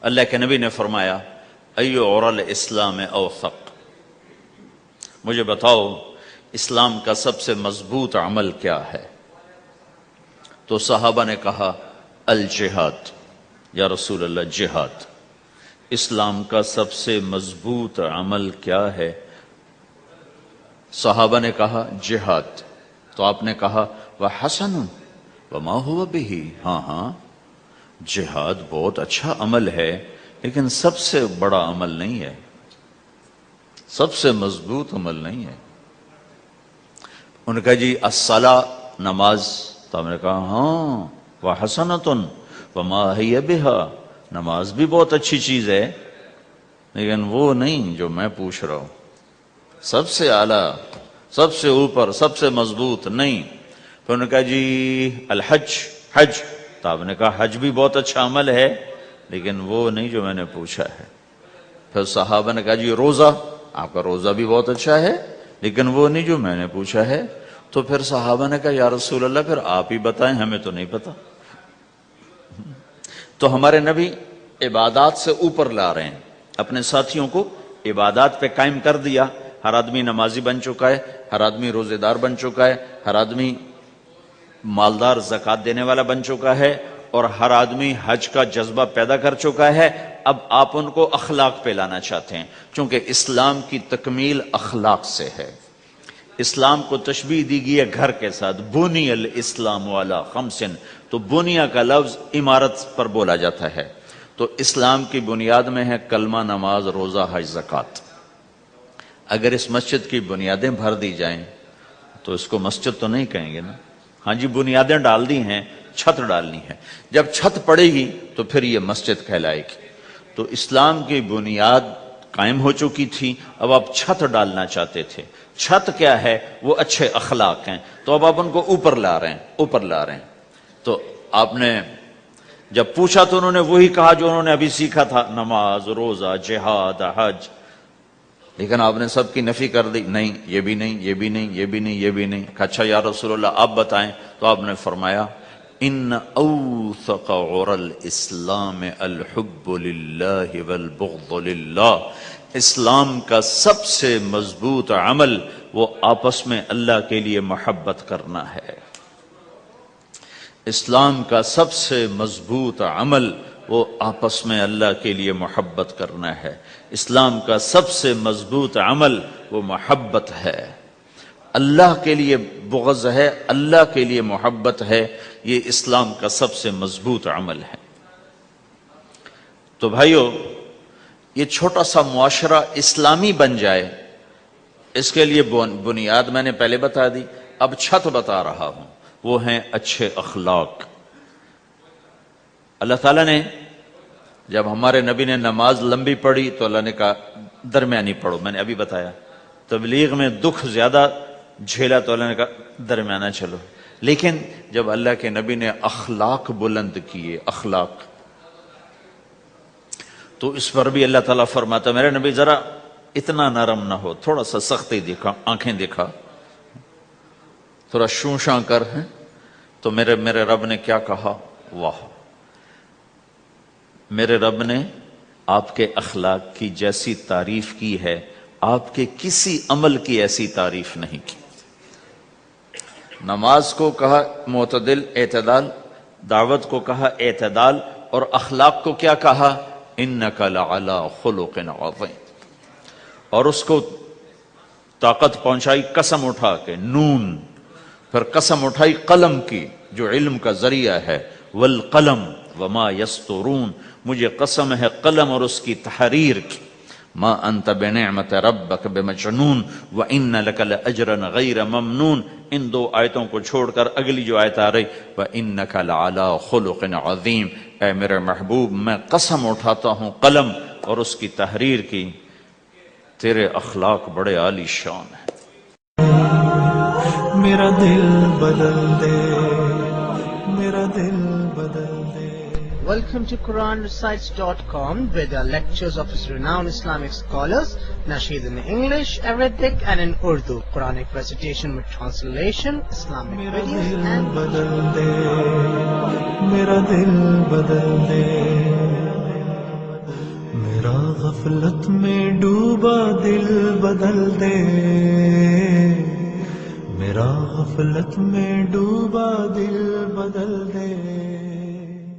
اللہ کے نبی نے فرمایا ایو عرل اسلام اوثق، مجھے بتاؤ اسلام کا سب سے مضبوط عمل کیا ہے؟ تو صحابہ نے کہا الجہاد، یا رسول اللہ جہاد۔ اسلام کا سب سے مضبوط عمل کیا ہے؟ صحابہ نے کہا جہاد۔ تو آپ نے کہا وحسن وما هو به، ہاں جہاد بہت اچھا عمل ہے لیکن سب سے بڑا عمل نہیں ہے، سب سے مضبوط عمل نہیں ہے۔ انہوں نے کہا جی الصلاۃ، نماز۔ تو ہم نے کہا ہاں وحسنۃ وما ہی بہا، نماز بھی بہت اچھی چیز ہے لیکن وہ نہیں جو میں پوچھ رہا ہوں، سب سے اعلیٰ، سب سے اوپر، سب سے مضبوط نہیں۔ پھر انہوں نے کہا جی الحج، حج۔ تو آپ نے کہا حج بھی بہت اچھا عمل ہے لیکن وہ نہیں جو میں نے پوچھا ہے۔ پھر صحابہ نے کہا جی روزہ، آپ کا روزہ بھی بہت اچھا ہے لیکن وہ نہیں جو میں نے پوچھا ہے۔ تو پھر صحابہ نے کہا یا رسول اللہ پھر آپ ہی بتائیں، ہمیں تو نہیں پتا۔ تو ہمارے نبی عبادات سے اوپر لا رہے ہیں، اپنے ساتھیوں کو عبادات پہ قائم کر دیا۔ ہر آدمی نمازی بن چکا ہے، ہر آدمی روزے دار بن چکا ہے، ہر آدمی مالدار زکوٰۃ دینے والا بن چکا ہے، اور ہر آدمی حج کا جذبہ پیدا کر چکا ہے۔ اب آپ ان کو اخلاق پہ لانا چاہتے ہیں، چونکہ اسلام کی تکمیل اخلاق سے ہے۔ اسلام کو تشبیہ دی گئی ہے گھر کے ساتھ، بنی الاسلام علی خمس، تو بنیا کا لفظ عمارت پر بولا جاتا ہے۔ تو اسلام کی بنیاد میں ہے کلمہ، نماز، روزہ، حج، زکوٰۃ۔ اگر اس مسجد کی بنیادیں بھر دی جائیں تو اس کو مسجد تو نہیں کہیں گے نا۔ ہاں جی بنیادیں ڈال دی ہیں، چھت ڈالنی ہے، جب چھت پڑے گی تو پھر یہ مسجد کہلائے گی۔ تو اسلام کی بنیاد قائم ہو چکی تھی، اب آپ چھت ڈالنا چاہتے تھے۔ چھت کیا ہے؟ وہ اچھے اخلاق ہیں، تو اب آپ ان کو اوپر لا رہے ہیں، اوپر لا رہے ہیں۔ تو آپ نے جب پوچھا تو انہوں نے وہی کہا جو انہوں نے ابھی سیکھا تھا، نماز، روزہ، جہاد، حج، لیکن آپ نے سب کی نفی کر دی، نہیں یہ بھی نہیں، یہ بھی نہیں، یہ بھی نہیں، یہ بھی نہیں۔ کہا اچھا یا رسول اللہ آپ بتائیں۔ تو آپ نے فرمایا ان اوثق عرى الاسلام الحب للہ والبغض للہ، اسلام کا سب سے مضبوط عمل وہ آپس میں اللہ کے لیے محبت کرنا ہے۔ اسلام کا سب سے مضبوط عمل وہ آپس میں اللہ کے لیے محبت کرنا ہے۔ اسلام کا سب سے مضبوط عمل وہ محبت ہے، اللہ کے لیے بغض ہے، اللہ کے لیے محبت ہے، یہ اسلام کا سب سے مضبوط عمل ہے۔ تو بھائیو یہ چھوٹا سا معاشرہ اسلامی بن جائے، اس کے لیے بنیاد میں نے پہلے بتا دی، اب چھت بتا رہا ہوں، وہ ہیں اچھے اخلاق۔ اللہ تعالیٰ نے جب ہمارے نبی نے نماز لمبی پڑھی تو اللہ نے کہا درمیانی پڑھو، میں نے ابھی بتایا۔ تبلیغ میں دکھ زیادہ جھیلا تو اللہ نے کہا درمیانہ چلو۔ لیکن جب اللہ کے نبی نے اخلاق بلند کیے، اخلاق، تو اس پر بھی اللہ تعالیٰ فرماتا میرے نبی ذرا اتنا نرم نہ ہو، تھوڑا سا سختی دکھا، آنکھیں دکھا، تھوڑا شوں شاں کر۔ ہیں تو میرے رب نے کیا کہا؟ واہ، میرے رب نے آپ کے اخلاق کی جیسی تعریف کی ہے، آپ کے کسی عمل کی ایسی تعریف نہیں کی۔ نماز کو کہا معتدل، اعتدال، دعوت کو کہا اعتدال، اور اخلاق کو کیا کہا؟ انک لعلی خلق عظیم۔ اور اس کو طاقت پہنچائی قسم اٹھا کے، نون، پھر قسم اٹھائی قلم کی جو علم کا ذریعہ ہے، والقلم وما یسطرون، مجھے قسم ہے قلم اور اس کی تحریر کی، ما انت بنعمت ربک بمجنون وان لک لاجرا غیر ممنون۔ ان دو آیتوں کو چھوڑ کر اگلی جو آیت آ رہی وانک لعلی خلق عظیم، اے میرے محبوب میں قسم اٹھاتا ہوں قلم اور اس کی تحریر کی، تیرے اخلاق بڑے عالی شان ہیں۔ میرا دل بدل دے، میرا دل بدل دے۔ Welcome to QuranRecites.com, where there are lectures of his renowned Islamic scholars, nasheed in English, Arabic and in Urdu, Quranic recitation with translation, Islamic videos and بدل دے، میرا دل بدل دے۔ غفلت میں ڈوبا دل بدل دے، میرا غفلت میں ڈوبا دل بدل دے۔